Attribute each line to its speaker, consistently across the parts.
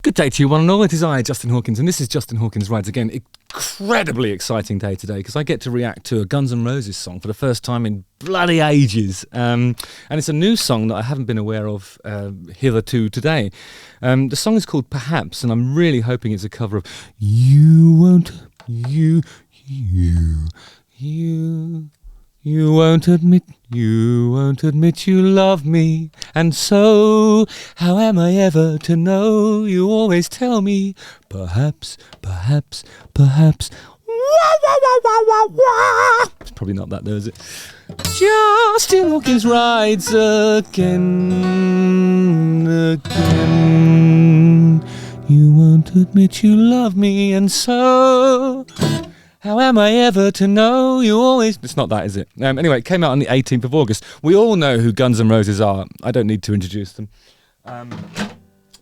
Speaker 1: Good day to you, one and all. It is I, Justin Hawkins, and this is Justin Hawkins Rides Again. Incredibly exciting day today because I get to react to a Guns N' Roses song for the first time in bloody ages. And it's a new song that I haven't been aware of hitherto today. The song is called Perhaps, and I'm really hoping it's a cover of You Won't admit you love me, and so how am I ever to know? You always tell me, perhaps. It's probably not that though, is it? Justin Hawkins rides again. You won't admit you love me, and so how am I ever to know? You always... It's not that, is it? Anyway, it came out on the 18th of August. We all know who Guns N' Roses are. I don't need to introduce them.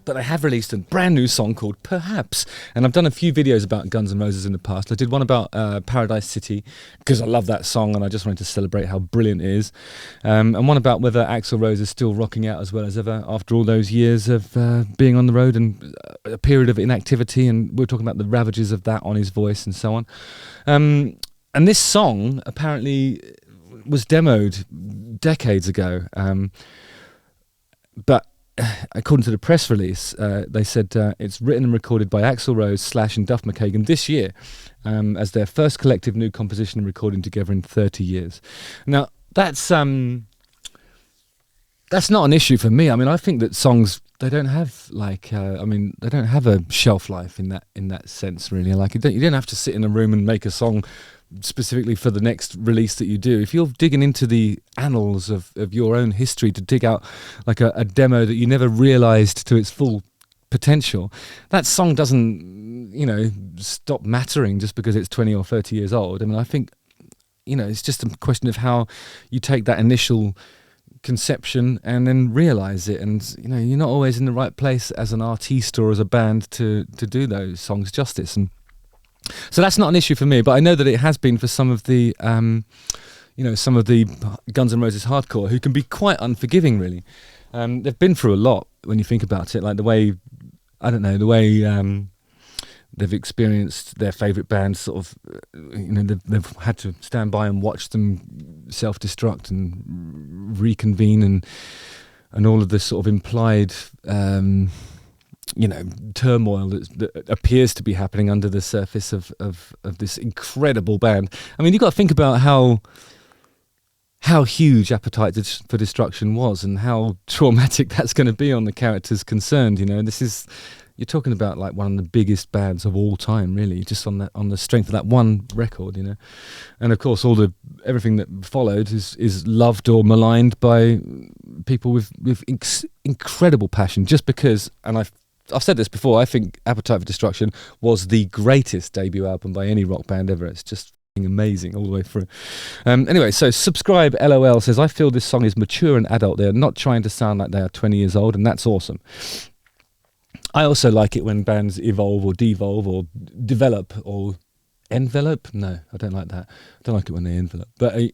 Speaker 1: But they have released a brand new song called Perhaps. And I've done a few videos about Guns N' Roses in the past. I did one about Paradise City, because I love that song and I just wanted to celebrate how brilliant it is. And one about whether Axl Rose is still rocking out as well as ever after all those years of being on the road and a period of inactivity. And we're talking about the ravages of that on his voice and so on. And this song apparently was demoed decades ago. But according to the press release, they said it's written and recorded by Axl Rose, Slash and Duff McKagan this year as their first collective new composition and recording together in 30 years. Now, that's not an issue for me. I mean, I think that songs, they don't have they don't have a shelf life in that sense, really. Like, you don't have to sit in a room and make a song specifically for the next release that you do. If you're digging into the annals of your own history to dig out like a demo that you never realized to its full potential, that song doesn't, stop mattering just because it's 20 or 30 years old. I mean, I think, it's just a question of how you take that initial conception and then realize it, and you're not always in the right place as an artiste or as a band to do those songs justice. And so that's not an issue for me, but I know that it has been for some of the some of the Guns N' Roses hardcore, who can be quite unforgiving, really. They've been through a lot when you think about it, like the way they've experienced their favourite bands sort of, they've had to stand by and watch them self-destruct and reconvene, and all of this sort of implied turmoil that appears to be happening under the surface of this incredible band. I mean, you've got to think about how huge Appetite for Destruction was and how traumatic that's going to be on the characters concerned. You're talking about like one of the biggest bands of all time, really, just on the strength of that one record, And of course, everything that followed is loved or maligned by people with incredible passion, just because, and I've said this before, I think Appetite for Destruction was the greatest debut album by any rock band ever. It's just amazing all the way through. Anyway, so Subscribe LOL says, I feel this song is mature and adult. They're not trying to sound like they are 20 years old, and that's awesome. I also like it when bands evolve or devolve or develop or envelope. No, I don't like that. I don't like it when they envelope. But I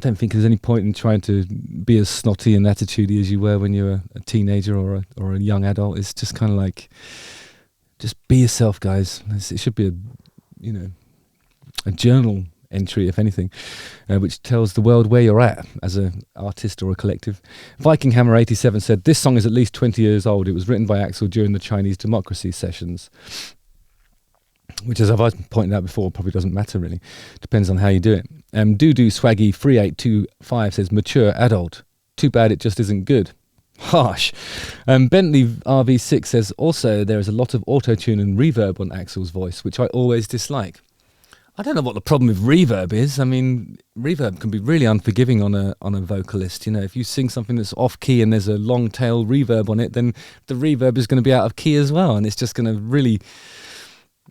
Speaker 1: don't think there's any point in trying to be as snotty and attitudey as you were when you were a teenager or a young adult. It's just kind of like, just be yourself, guys. It should be a journal entry, if anything, which tells the world where you're at as an artist or a collective. Viking Hammer 87 said, this song is at least 20 years old. It was written by Axl during the Chinese Democracy sessions. Which, as I've pointed out before, probably doesn't matter, really. Depends on how you do it. Doo-Doo Swaggy 3825 says, mature, adult. Too bad it just isn't good. Harsh. Bentley RV6 says, also, there is a lot of auto-tune and reverb on Axl's voice, which I always dislike. I don't know what the problem with reverb is. I mean, reverb can be really unforgiving on a vocalist. If you sing something that's off key and there's a long tail reverb on it, then the reverb is going to be out of key as well, and it's just going to really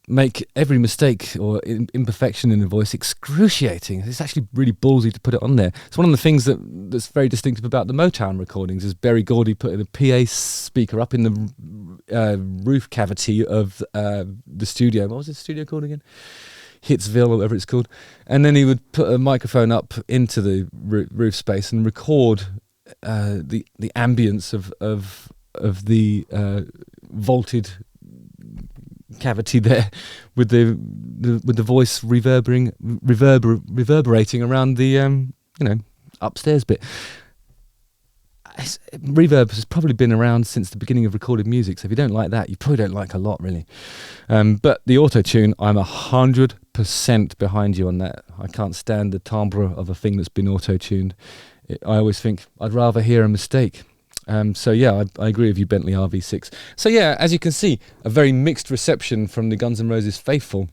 Speaker 1: make every mistake or imperfection in the voice excruciating. It's actually really ballsy to put it on there. It's one of the things that's very distinctive about the Motown recordings is Berry Gordy putting a PA speaker up in the roof cavity of the studio. What was the studio called again? Hitsville or whatever it's called. And then he would put a microphone up into the roof space and record the ambience of of the vaulted cavity there, with the voice reverberating around the upstairs bit. Reverb has probably been around since the beginning of recorded music, so if you don't like that, you probably don't like a lot, really. But the auto-tune, I'm 100% behind you on that. I can't stand the timbre of a thing that's been auto-tuned. I always think I'd rather hear a mistake. So yeah, I agree with you, Bentley RV6. So yeah, as you can see, a very mixed reception from the Guns N' Roses faithful.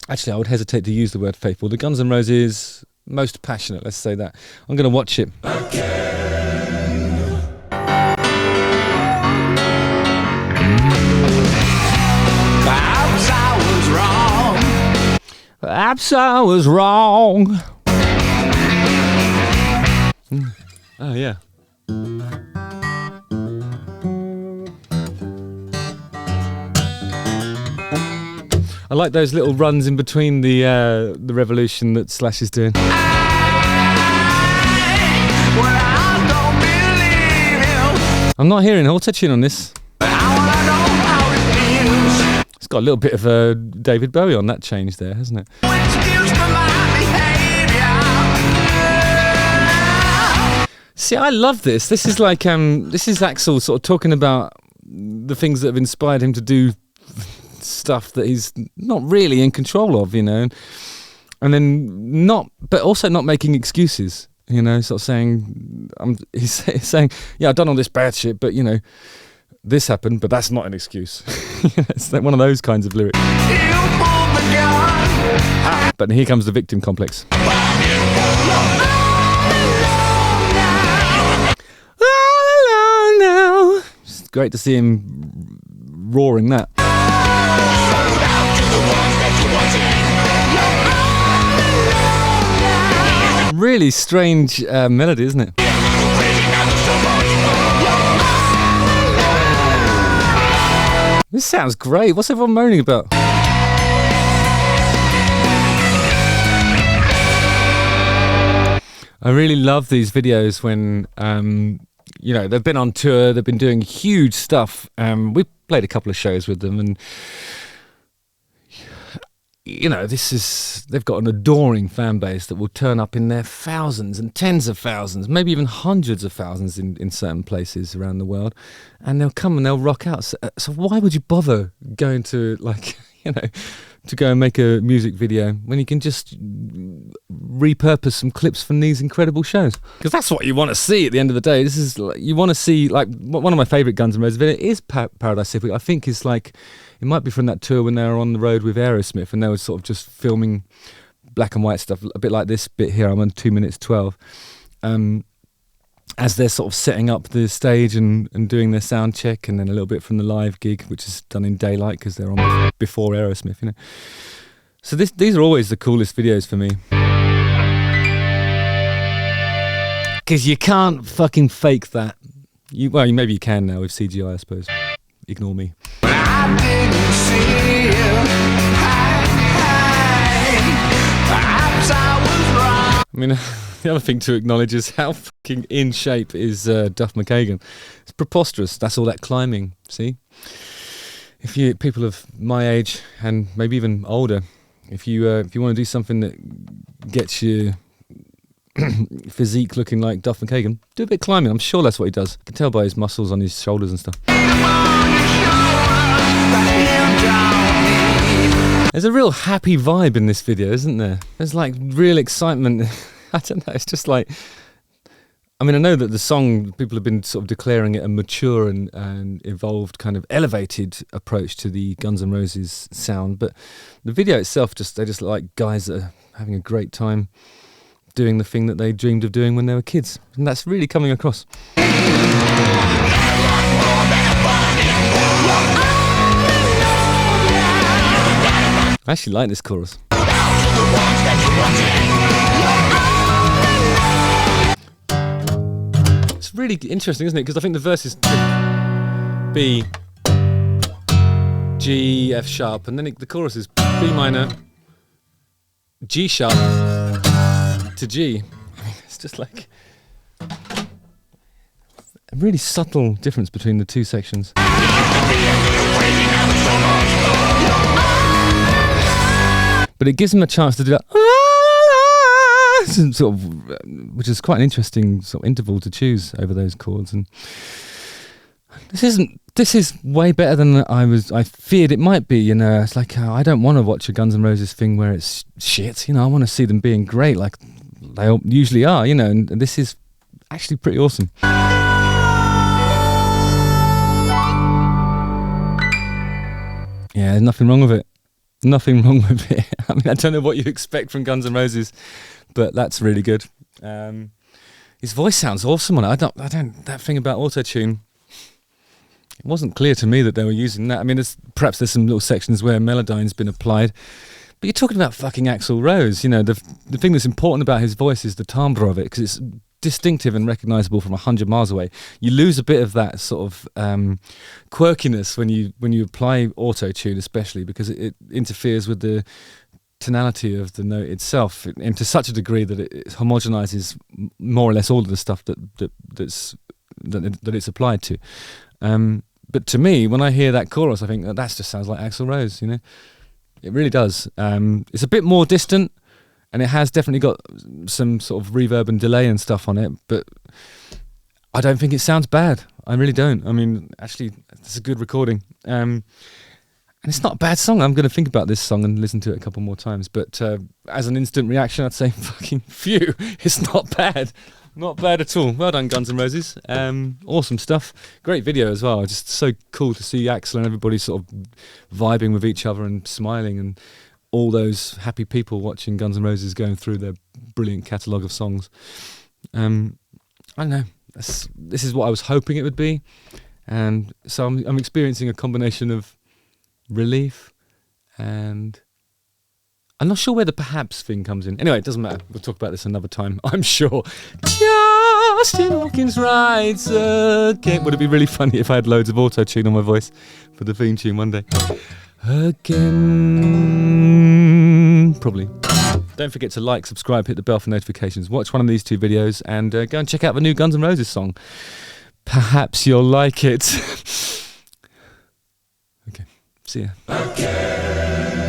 Speaker 1: Actually, I would hesitate to use the word faithful. The Guns N' Roses most passionate, let's say that. I'm going to watch it. Perhaps I was wrong. Oh yeah. I like those little runs in between the revolution that Slash is doing. I'm not hearing auto-tune on this. It's got a little bit of a David Bowie on that change there, hasn't it? See, I love this. This is like this is Axl sort of talking about the things that have inspired him to do stuff that he's not really in control of, and then but also not making excuses, sort of saying, he's saying, yeah, I've done all this bad shit, but this happened, but that's not an excuse. It's like one of those kinds of lyrics. But here comes the victim complex. It's great to see him roaring that. Really strange melody, isn't it? This sounds great. What's everyone moaning about? I really love these videos when, they've been on tour, they've been doing huge stuff. We played a couple of shows with them, and they've got an adoring fan base that will turn up in their thousands and tens of thousands, maybe even hundreds of thousands in certain places around the world, and they'll come and they'll rock out. So why would you bother going to to go and make a music video when you can just repurpose some clips from these incredible shows? Because that's what you want to see at the end of the day. This is you want to see, like, one of my favourite Guns N' Roses videos is Paradise City. I think it's like, it might be from that tour when they were on the road with Aerosmith and they were sort of just filming black and white stuff, a bit like this bit here. I'm on 2 minutes 12. As they're sort of setting up the stage and doing their sound check, and then a little bit from the live gig, which is done in daylight because they're on before Aerosmith, So these are always the coolest videos for me. Because you can't fucking fake that. Maybe you can now with CGI, I suppose. Ignore me. I didn't see Perhaps I was wrong. I mean, the other thing to acknowledge is how fucking in shape is Duff McKagan. It's preposterous. That's all that climbing. See, if people of my age and maybe even older, if you want to do something that gets your physique looking like Duff McKagan, do a bit of climbing. I'm sure that's what he does. You can tell by his muscles on his shoulders and stuff. There's a real happy vibe in this video, isn't there? There's like real excitement. I don't know, it's just like, I know that the song, people have been sort of declaring it a mature and evolved kind of elevated approach to the Guns N' Roses sound, but the video itself, they just look like guys that are having a great time doing the thing that they dreamed of doing when they were kids, and that's really coming across. I actually like this chorus. It's really interesting, isn't it? Because I think the verse is B, G, F sharp, and then the chorus is B minor, G sharp to G. It's just like, a really subtle difference between the two sections. But it gives him a chance to do that, sort of, which is quite an interesting sort of interval to choose over those chords. And this is way better than I feared it might be. You know, it's like I don't want to watch a Guns N' Roses thing where it's shit. You know, I want to see them being great, like they usually are. You know, and this is actually pretty awesome. Yeah, there's nothing wrong with it. Nothing wrong with it. I mean, I don't know what you expect from Guns N' Roses, but that's really good. His voice sounds awesome on it. That thing about auto-tune, it wasn't clear to me that they were using that. I mean, perhaps there's some little sections where Melodyne's been applied, but you're talking about fucking Axl Rose. You know, the thing that's important about his voice is the timbre of it, because it's distinctive and recognisable from 100 miles away. You lose a bit of that sort of quirkiness when you apply auto-tune, especially because it interferes with the tonality of the note itself, and to such a degree that it homogenises more or less all of the stuff that it's applied to. But to me, when I hear that chorus, I think that just sounds like Axl Rose. You know, it really does. It's a bit more distant, and it has definitely got some sort of reverb and delay and stuff on it, but I don't think it sounds bad. I really don't. I mean, actually, it's a good recording. And it's not a bad song. I'm going to think about this song and listen to it a couple more times. But as an instant reaction, I'd say fucking phew. It's not bad. Not bad at all. Well done, Guns N' Roses. Awesome stuff. Great video as well. Just so cool to see Axl and everybody sort of vibing with each other and smiling, and all those happy people watching Guns N' Roses going through their brilliant catalogue of songs. I don't know. This is what I was hoping it would be, and so I'm experiencing a combination of relief, and I'm not sure where the perhaps thing comes in. Anyway, it doesn't matter. We'll talk about this another time, I'm sure. Justin Hawkins rides again. Would it be really funny if I had loads of auto-tune on my voice for the theme tune one day? Again. Probably. Don't forget to like, subscribe, hit the bell for notifications. Watch one of these two videos and go and check out the new Guns N' Roses song. Perhaps you'll like it. Okay, see ya. Okay.